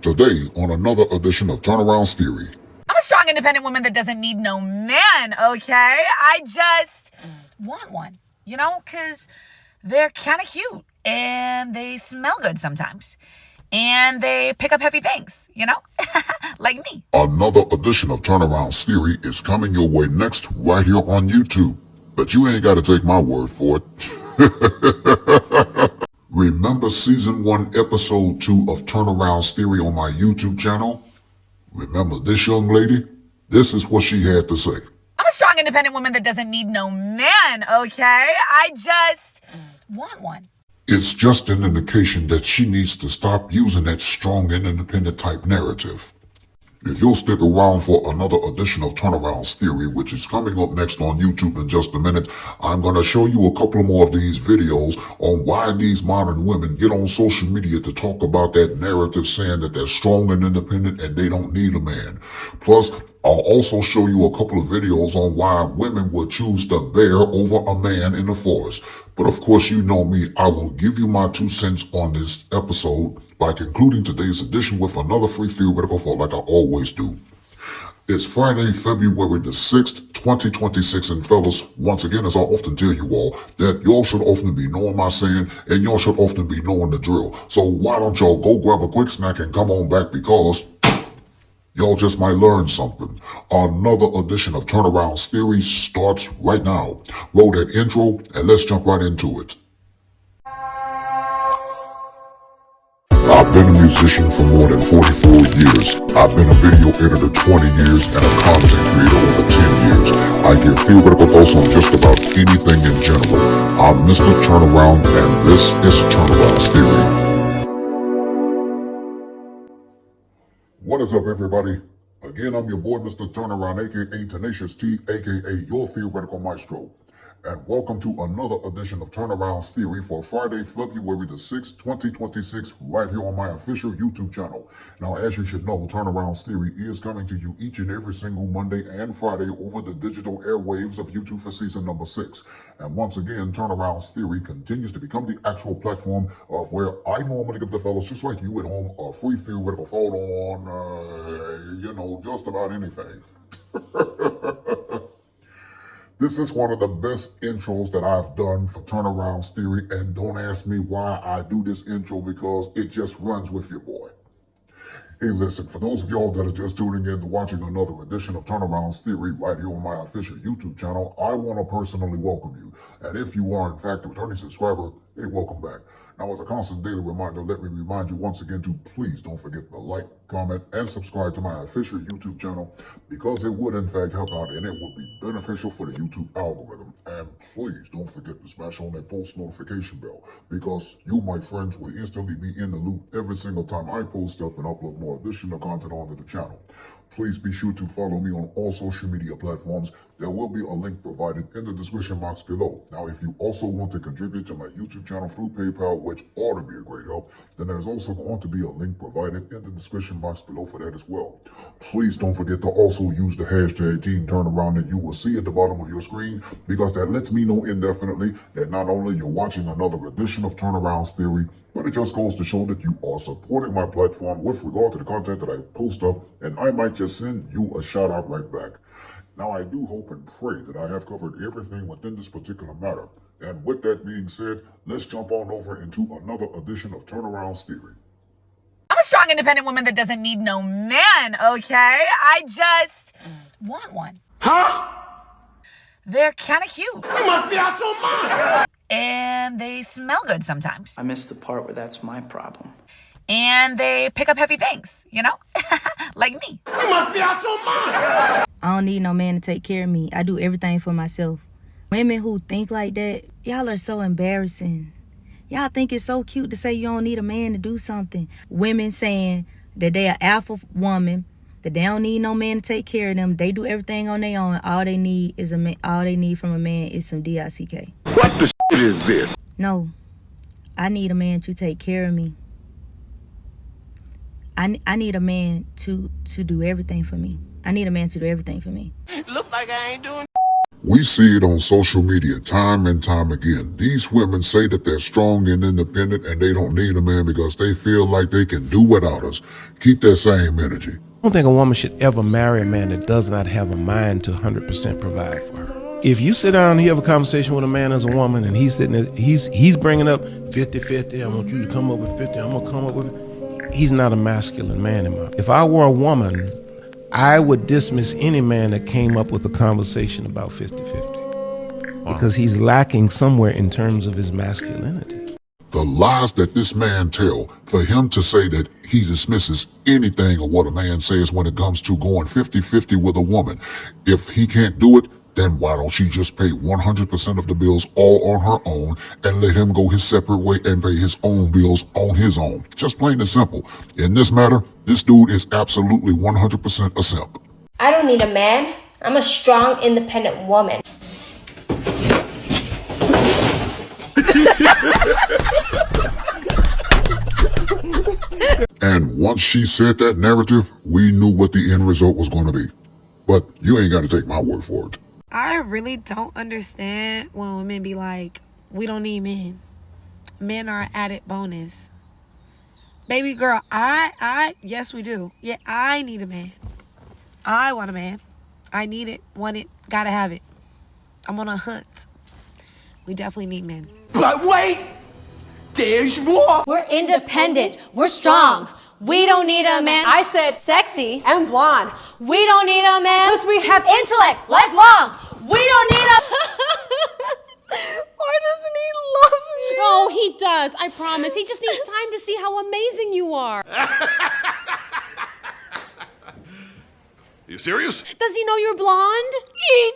Today on another edition of Turneround's Theory. I'm a strong, independent woman that doesn't need no man, okay? I just want one, because they're kind of cute and they smell good sometimes. And they pick up heavy things, like me. Another edition of Turneround's Theory is coming your way next right here on YouTube. But you ain't got to take my word for it. Remember Season 1, Episode 2 of Turneround's Theory on my YouTube channel? Remember this young lady? This is what she had to say. I'm a strong, independent woman that doesn't need no man, okay? I just want one. It's just an indication that she needs to stop using that strong and independent type narrative. If you'll stick around for another edition of Turneround's Theory, which is coming up next on YouTube in just a minute, I'm going to show you a couple more of these videos on why these modern women get on social media to talk about that narrative saying that they're strong and independent and they don't need a man. Plus, I'll also show you a couple of videos on why women would choose the bear over a man in the forest. But of course, you know me, I will give you my 2 cents on this episode by concluding today's edition with another free theoretical thought like I always do. It's Friday, February the 6th, 2026, and fellas, once again, as I often tell you all, that y'all should often be knowing my saying, and y'all should often be knowing the drill. So why don't y'all go grab a quick snack and come on back, because y'all just might learn something. Another edition of Turneround's Theory starts right now. Roll that intro, and let's jump right into it. I've been a musician for more than 44 years. I've been a video editor 20 years and a content creator over 10 years. I give theoretical thoughts on just about anything in general. I'm Mr. Turnaround, and this is Turneround's Theory. What is up, everybody? Again, I'm your boy, Mr. Turnaround, aka Tenacious T, aka your theoretical maestro. And welcome to another edition of Turneround's Theory for Friday, February the 6th, 2026, right here on my official YouTube channel. Now, as you should know, Turneround's Theory is coming to you each and every single Monday and Friday over the digital airwaves of YouTube for season number 6. And once again, Turneround's Theory continues to become the actual platform of where I normally give the fellas just like you at home a free theoretical thought on, just about anything. This is one of the best intros that I've done for Turneround's Theory, and don't ask me why I do this intro, because it just runs with your boy. Hey, listen, for those of y'all that are just tuning in to watching another edition of Turneround's Theory right here on my official YouTube channel, I want to personally welcome you. And if you are, in fact, a returning subscriber, hey, welcome back. Now, as a constant daily reminder, let me remind you once again to please don't forget to like, comment, and subscribe to my official YouTube channel, because it would, in fact, help out and it would be beneficial for the YouTube algorithm. And please don't forget to smash on that post notification bell, because you, my friends, will instantly be in the loop every single time I post up and upload more additional content onto the channel. Please be sure to follow me on all social media platforms. There will be a link provided in the description box below. Now, if you also want to contribute to my YouTube channel through PayPal, which ought to be a great help, then there's also going to be a link provided in the description box below for that as well. Please don't forget to also use the hashtag #TeamTurnaround that you will see at the bottom of your screen, because that lets me know indefinitely that not only you're watching another edition of Turneround's Theory, but it just goes to show that you are supporting my platform with regard to the content that I post up, and I might just send you a shout out right back. Now, I do hope and pray that I have covered everything within this particular matter. And with that being said, let's jump on over into another edition of Turneround's Theory. I'm a strong, independent woman that doesn't need no man, okay? I just want one. Huh? They're kind of cute. You must be out your mind. And they smell good sometimes. I missed the part where that's my problem. And they pick up heavy things, like me. You must be out your mind. I don't need no man to take care of me. I do everything for myself. Women who think like that, y'all are so embarrassing. Y'all think it's so cute to say you don't need a man to do something. Women saying that they are alpha woman, that they don't need no man to take care of them. They do everything on their own. All they need is a man. All they need from a man is some DICK. What the shit is this? No, I need a man to take care of me. I need a man to do everything for me. I need a man to do everything for me. Look like I ain't doing. We see it on social media time and time again. These women say that they're strong and independent and they don't need a man because they feel like they can do without us. Keep that same energy. I don't think a woman should ever marry a man that does not have a mind to 100% provide for her. If you sit down and you have a conversation with a man as a woman and he's sitting there, he's bringing up 50-50, I want you to come up with 50, I'm going to come up with, he's not a masculine man in my. If I were a woman, I would dismiss any man that came up with a conversation about 50-50 because he's lacking somewhere in terms of his masculinity. The lies that this man tell, for him to say that he dismisses anything of what a man says when it comes to going 50-50 with a woman. If he can't do it, then why don't she just pay 100% of the bills all on her own and let him go his separate way and pay his own bills on his own? Just plain and simple. In this matter, this dude is absolutely 100% a simp. I don't need a man. I'm a strong, independent woman. And once she said that narrative, we knew what the end result was going to be. But you ain't got to take my word for it. I really don't understand when women be like, we don't need men. Men are an added bonus. Baby girl, yes we do. Yeah, I need a man. I want a man. I need it, want it, gotta have it. I'm on a hunt. We definitely need men. But wait, there's more. We're independent. We're strong. We don't need a man. I said sexy and blonde. We don't need a man because we have intellect, lifelong. We don't need a... Why doesn't he love me? Oh, he does. I promise. He just needs time to see how amazing you are. You serious? Does he know you're blonde? He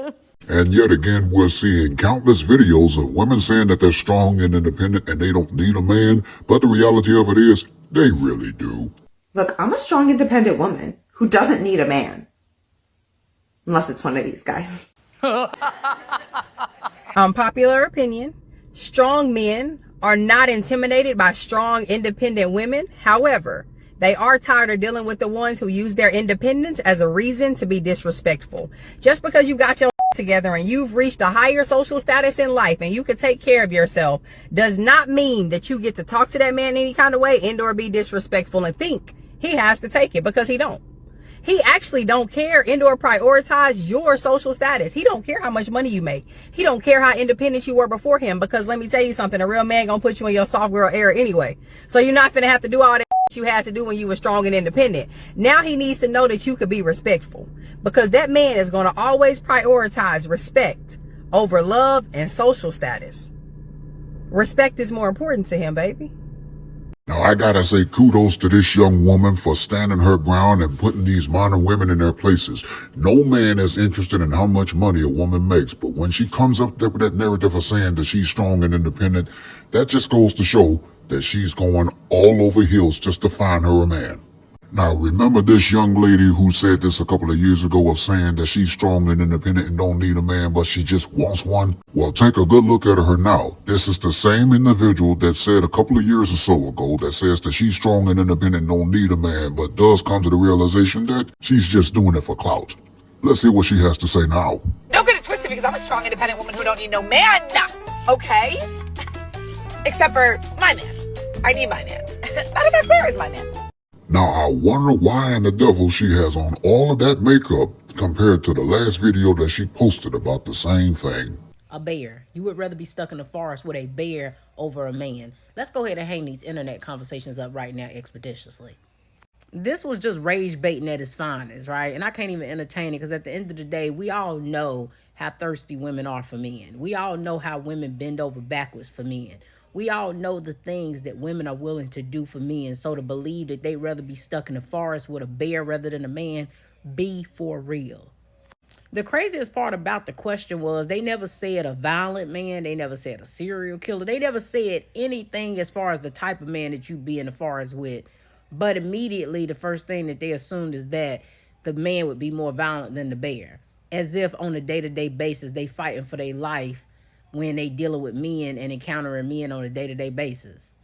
does. And yet again, we're seeing countless videos of women saying that they're strong and independent and they don't need a man. But the reality of it is, they really do. Look, I'm a strong, independent woman who doesn't need a man. Unless it's one of these guys. Unpopular opinion. Strong men are not intimidated by strong, independent women. However, they are tired of dealing with the ones who use their independence as a reason to be disrespectful. Just because you got your together and you've reached a higher social status in life and you can take care of yourself does not mean that you get to talk to that man any kind of way and or be disrespectful and think he has to take it, because he don't. He actually don't care and or prioritize your social status. He don't care how much money you make. He don't care how independent you were before him, because let me tell you something, a real man gonna put you in your soft girl era anyway. So you're not finna have to do all that you had to do when you were strong and independent. Now he needs to know that you could be respectful, because that man is gonna always prioritize respect over love and social status. Respect is more important to him, baby. Now, I gotta say kudos to this young woman for standing her ground and putting these minor women in their places. No man is interested in how much money a woman makes, but when she comes up there with that narrative of saying that she's strong and independent, that just goes to show that she's going all over hills just to find her a man. Now, remember this young lady who said this a couple of years ago of saying that she's strong and independent and don't need a man, but she just wants one? Well, take a good look at her now. This is the same individual that said a couple of years or so ago that says that she's strong and independent and don't need a man, but does come to the realization that she's just doing it for clout. Let's hear what she has to say now. Don't get it twisted, because I'm a strong, independent woman who don't need no man. Okay? Except for my man. I need my man. Matter of fact, where is my man? Now, I wonder why in the devil she has on all of that makeup compared to the last video that she posted about the same thing. A bear. You would rather be stuck in the forest with a bear over a man. Let's go ahead and hang these internet conversations up right now expeditiously. This was just rage baiting at its finest, right? And I can't even entertain it, because at the end of the day, we all know how thirsty women are for men. We all know how women bend over backwards for men. We all know the things that women are willing to do for men. So to believe that they'd rather be stuck in the forest with a bear rather than a man, be for real. The craziest part about the question was they never said a violent man. They never said a serial killer. They never said anything as far as the type of man that you be in the forest with. But immediately the first thing that they assumed is that the man would be more violent than the bear. As if on a day-to-day basis they fighting for their life when they dealing with men and encountering men on a day-to-day basis.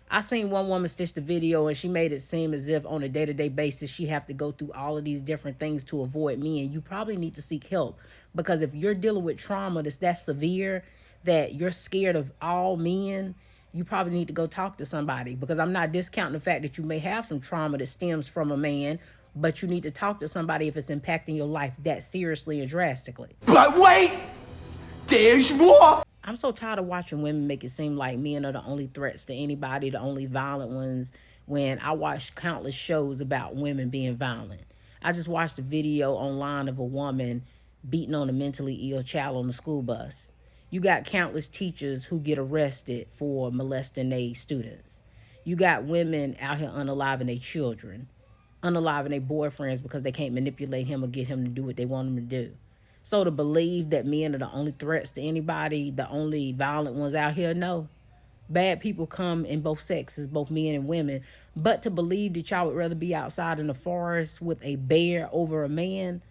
I seen one woman stitch the video and she made it seem as if on a day-to-day basis she have to go through all of these different things to avoid men. You probably need to seek help, because if you're dealing with trauma that's that severe that you're scared of all men, you probably need to go talk to somebody, because I'm not discounting the fact that you may have some trauma that stems from a man, but you need to talk to somebody if it's impacting your life that seriously and drastically. But wait, there's more. I'm so tired of watching women make it seem like men are the only threats to anybody, the only violent ones, when I watch countless shows about women being violent. I just watched a video online of a woman beating on a mentally ill child on the school bus. You got countless teachers who get arrested for molesting their students. You got women out here unaliving their children, unaliving their boyfriends because they can't manipulate him or get him to do what they want him to do. So to believe that men are the only threats to anybody, the only violent ones out here, no. Bad people come in both sexes, both men and women. But to believe that y'all would rather be outside in the forest with a bear over a man,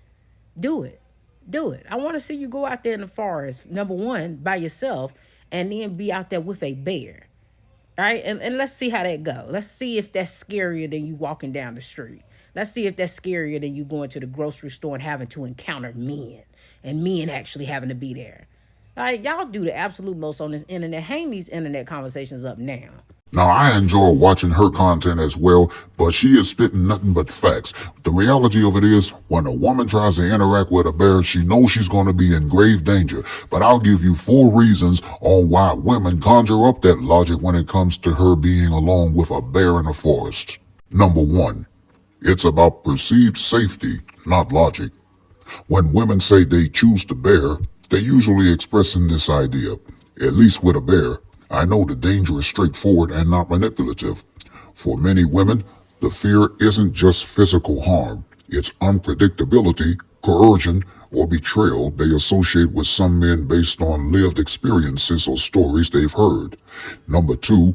do it. Do it. I want to see you go out there in the forest, number one, by yourself, and then be out there with a bear. All right? And let's see how that go. Let's see if that's scarier than you walking down the street. Let's see if that's scarier than you going to the grocery store and having to encounter men, and men actually having to be there. All right, y'all do the absolute most on this internet. Hang these internet conversations up now. Now, I enjoy watching her content as well, but she is spitting nothing but facts. The reality of it is, when a woman tries to interact with a bear, she knows she's going to be in grave danger. But I'll give you 4 reasons on why women conjure up that logic when it comes to her being alone with a bear in a forest. Number 1, it's about perceived safety, not logic. When women say they choose the bear, they're usually expressing this idea. At least with a bear, I know the danger is straightforward and not manipulative. For many women, the fear isn't just physical harm. It's unpredictability, coercion, or betrayal they associate with some men based on lived experiences or stories they've heard. Number 2,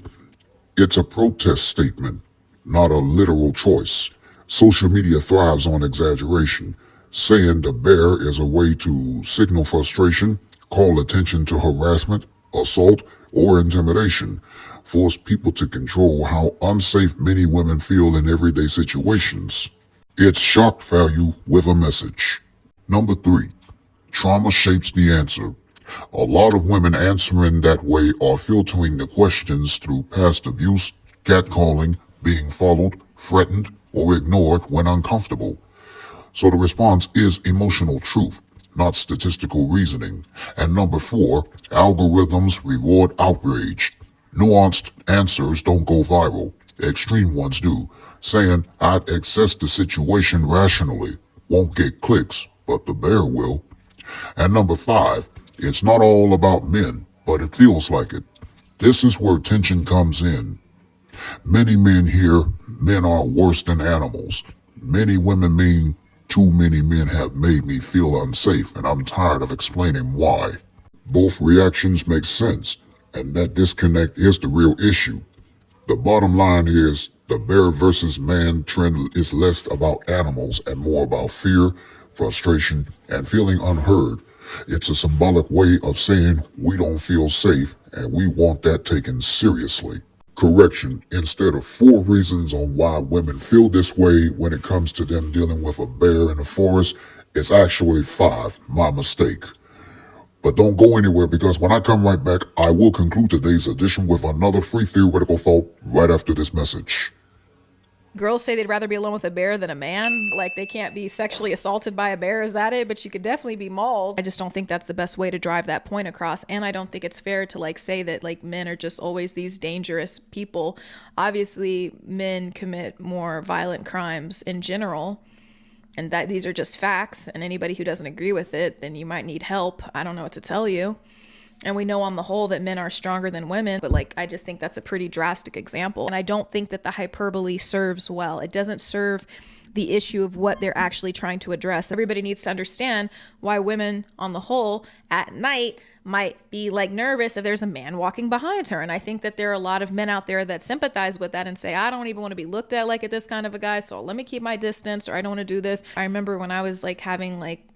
it's a protest statement, not a literal choice. Social media thrives on exaggeration. Saying the bear is a way to signal frustration, call attention to harassment, assault, or intimidation, force people to control how unsafe many women feel in everyday situations. It's shock value with a message. Number 3, trauma shapes the answer. A lot of women answering that way are filtering the questions through past abuse, catcalling, being followed, threatened, or ignored when uncomfortable. So the response is emotional truth, not statistical reasoning. And number 4, algorithms reward outrage. Nuanced answers don't go viral. Extreme ones do. Saying, I'd assess the situation rationally, won't get clicks, but the bear will. And number 5, it's not all about men, but it feels like it. This is where tension comes in. Many men hear men are worse than animals. Many women mean too many men have made me feel unsafe, and I'm tired of explaining why. Both reactions make sense, and that disconnect is the real issue. The bottom line is, the bear versus man trend is less about animals and more about fear, frustration, and feeling unheard. It's a symbolic way of saying we don't feel safe, and we want that taken seriously. Correction, instead of 4 reasons on why women feel this way when it comes to them dealing with a bear in the forest, it's actually 5, my mistake. But don't go anywhere, because when I come right back, I will conclude today's edition with another free theoretical thought right after this message. Girls say they'd rather be alone with a bear than a man. Like, they can't be sexually assaulted by a bear, is that it? But you could definitely be mauled. I just don't think that's the best way to drive that point across. And I don't think it's fair to like say that like men are just always these dangerous people. Obviously, men commit more violent crimes in general, and that these are just facts. And anybody who doesn't agree with it, then you might need help. I don't know what to tell you. And we know on the whole that men are stronger than women, but like, I just think that's a pretty drastic example. And I don't think that the hyperbole serves well. It doesn't serve the issue of what they're actually trying to address. Everybody needs to understand why women on the whole at night might be like nervous if there's a man walking behind her. And I think that there are a lot of men out there that sympathize with that and say, I don't even want to be looked at like this kind of a guy, so let me keep my distance, or I don't want to do this. I remember when I was like having like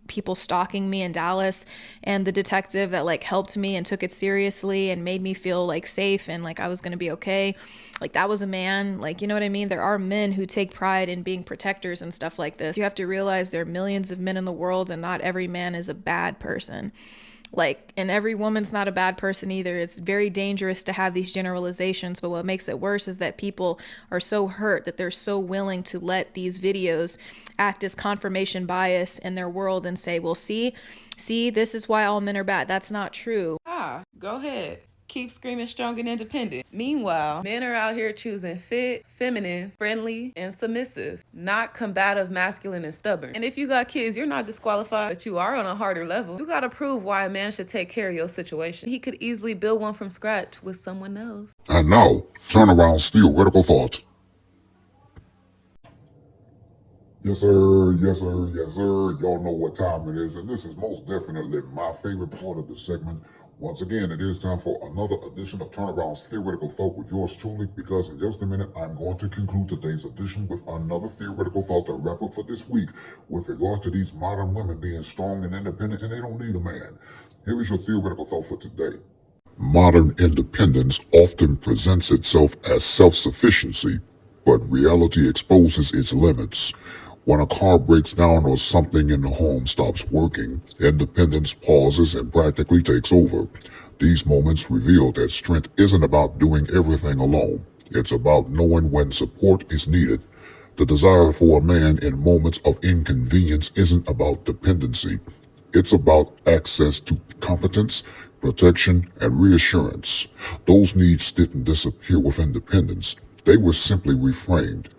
people stalking me in Dallas, and the detective that like helped me and took it seriously and made me feel like safe and like I was going to be okay. Like that was a man. Like, you know what I mean? There are men who take pride in being protectors and stuff like this. You have to realize there are millions of men in the world and not every man is a bad person. Like, and every woman's not a bad person either. It's very dangerous to have these generalizations, but what makes it worse is that people are so hurt that they're so willing to let these videos act as confirmation bias in their world and say, well, see, this is why all men are bad. That's not true. Go ahead. Keep screaming strong and independent. Meanwhile, men are out here choosing fit, feminine, friendly, and submissive, not combative, masculine, and stubborn. And if you got kids, you're not disqualified, but you are on a harder level. You gotta prove why a man should take care of your situation. He could easily build one from scratch with someone else. And now, Turnaround's theoretical thought. Yes, sir. Yes, sir. Yes, sir. Y'all know what time it is, and this is most definitely my favorite part of the segment. Once again, it is time for another edition of Turnaround's Theoretical Thought with yours truly, because in just a minute, I'm going to conclude today's edition with another theoretical thought to wrap up for this week with regard to these modern women being strong and independent and they don't need a man. Here is your theoretical thought for today. Modern independence often presents itself as self-sufficiency, but reality exposes its limits. When a car breaks down or something in the home stops working, independence pauses and practically takes over. These moments reveal that strength isn't about doing everything alone. It's about knowing when support is needed. The desire for a man in moments of inconvenience isn't about dependency. It's about access to competence, protection, and reassurance. Those needs didn't disappear with independence. They were simply reframed.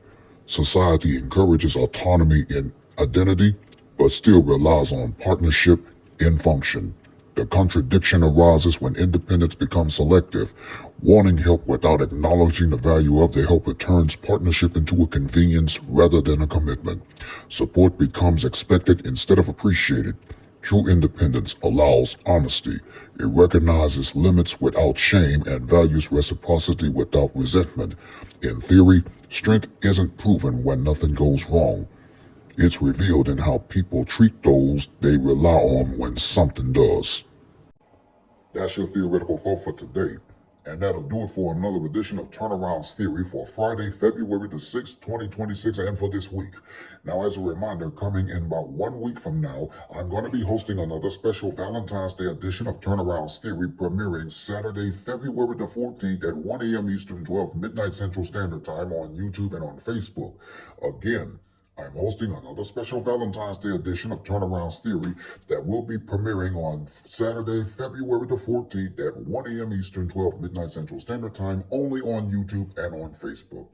Society encourages autonomy in identity, but still relies on partnership in function. The contradiction arises when independence becomes selective. Wanting help without acknowledging the value of the help, it turns partnership into a convenience rather than a commitment. Support becomes expected instead of appreciated. True independence allows honesty. It recognizes limits without shame and values reciprocity without resentment. In theory, strength isn't proven when nothing goes wrong. It's revealed in how people treat those they rely on when something does. That's your theoretical thought for today. And that'll do it for another edition of Turnaround's Theory for Friday, February the 6th, 2026, and for this week. Now, as a reminder, coming in about 1 week from now, I'm going to be hosting another special Valentine's Day edition of Turnaround's Theory, premiering Saturday, February the 14th at 1 a.m. Eastern, 12 midnight Central Standard Time on YouTube and on Facebook. Again, I'm hosting another special Valentine's Day edition of Turnaround's Theory that will be premiering on Saturday, February the 14th at 1 a.m. Eastern, 12 midnight Central Standard Time, only on YouTube and on Facebook.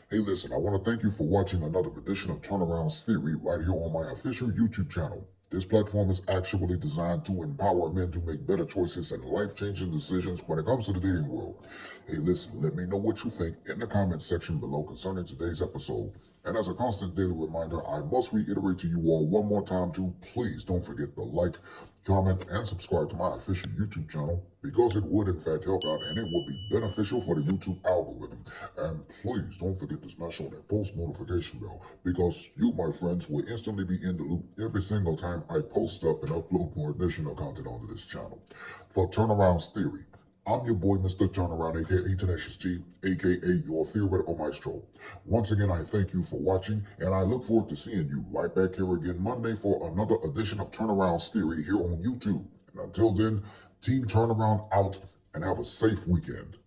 Hey, listen, I want to thank you for watching another edition of Turnaround's Theory right here on my official YouTube channel. This platform is actually designed to empower men to make better choices and life-changing decisions when it comes to the dating world. Hey, listen, let me know what you think in the comment section below concerning today's episode. And as a constant daily reminder, I must reiterate to you all one more time to please don't forget to like, comment, and subscribe to my official YouTube channel, because it would in fact help out and it would be beneficial for the YouTube algorithm. And please don't forget to smash on that post notification bell, because you, my friends, will instantly be in the loop every single time I post up and upload more additional content onto this channel. For Turnaround's Theory, I'm your boy, Mr. Turnaround, aka Tenacious T, aka your theoretical maestro. Once again, I thank you for watching, and I look forward to seeing you right back here again Monday for another edition of Turnaround's Theory here on YouTube. And until then, Team Turnaround out, and have a safe weekend.